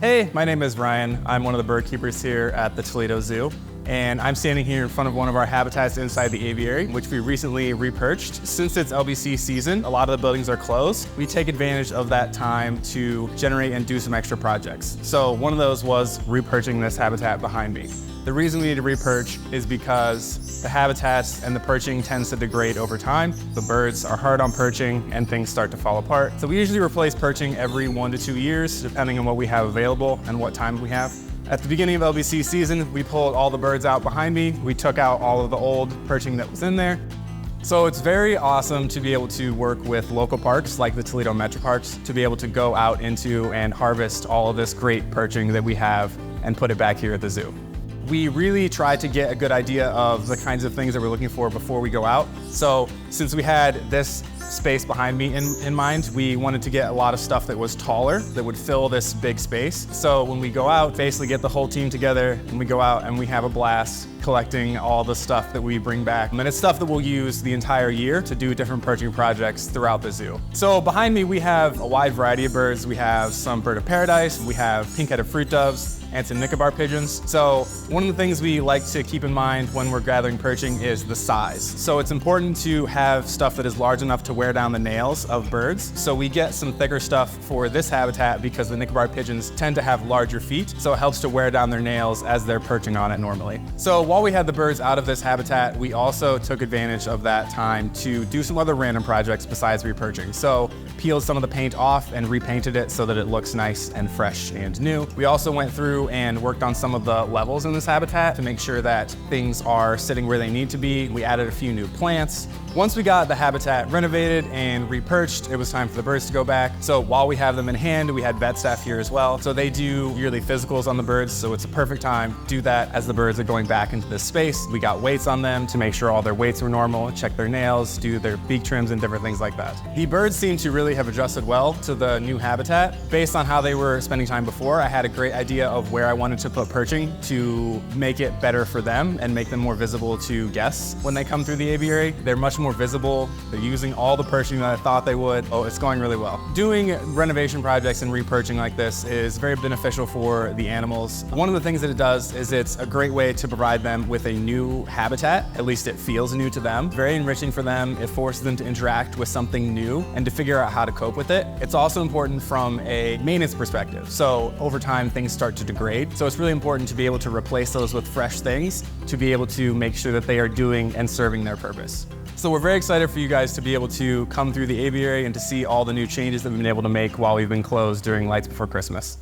Hey, my name is Ryan. I'm one of the bird keepers here at the Toledo Zoo. And I'm standing here in front of one of our habitats inside the aviary, which we recently repurchased. Since it's LBC season, a lot of the buildings are closed. We take advantage of that time to generate and do some extra projects. So one of those was repurchasing this habitat behind me. The reason we need to repurch is because the habitats and the perching tends to degrade over time. The birds are hard on perching and things start to fall apart. So we usually replace perching every 1 to 2 years, depending on what we have available and what time we have. At the beginning of LBC season, we pulled all the birds out behind me. We took out all of the old perching that was in there. So it's very awesome to be able to work with local parks like the Toledo Metro Parks, to be able to go out into and harvest all of this great perching that we have and put it back here at the zoo. We really try to get a good idea of the kinds of things that we're looking for before we go out. So since we had this space behind me in mind, we wanted to get a lot of stuff that was taller, that would fill this big space. So when we go out, basically get the whole team together and we go out and we have a blast collecting all the stuff that we bring back. And it's stuff that we'll use the entire year to do different perching projects throughout the zoo. So behind me, we have a wide variety of birds. We have some bird of paradise, we have pink-headed fruit doves, and some Nicobar pigeons. So one of the things we like to keep in mind when we're gathering perching is the size. So it's important to have stuff that is large enough to wear down the nails of birds. So we get some thicker stuff for this habitat because the Nicobar pigeons tend to have larger feet, so it helps to wear down their nails as they're perching on it normally. So while we had the birds out of this habitat, we also took advantage of that time to do some other random projects besides repurching. So peeled some of the paint off and repainted it so that it looks nice and fresh and new. We also went through and worked on some of the levels in this habitat to make sure that things are sitting where they need to be. We added a few new plants. Once we got the habitat renovated and repurchased, it was time for the birds to go back. So while we have them in hand, we had vet staff here as well. So they do yearly physicals on the birds, so it's a perfect time to do that as the birds are going back into this space. We got weights on them to make sure all their weights were normal, check their nails, do their beak trims and different things like that. The birds seem to really have adjusted well to the new habitat. Based on how they were spending time before, I had a great idea of where I wanted to put perching to make it better for them and make them more visible to guests when they come through the aviary. They're much more visible. They're using all the perching that I thought they would. Oh, it's going really well. Doing renovation projects and repurching like this is very beneficial for the animals. One of the things that it does is it's a great way to provide them with a new habitat. At least it feels new to them. Very enriching for them. It forces them to interact with something new and to figure out how to cope with it. It's also important from a maintenance perspective. So over time, things start to degrade. So it's really important to be able to replace those with fresh things to be able to make sure that they are doing and serving their purpose. So we're very excited for you guys to be able to come through the aviary and to see all the new changes that we've been able to make while we've been closed during Lights Before Christmas.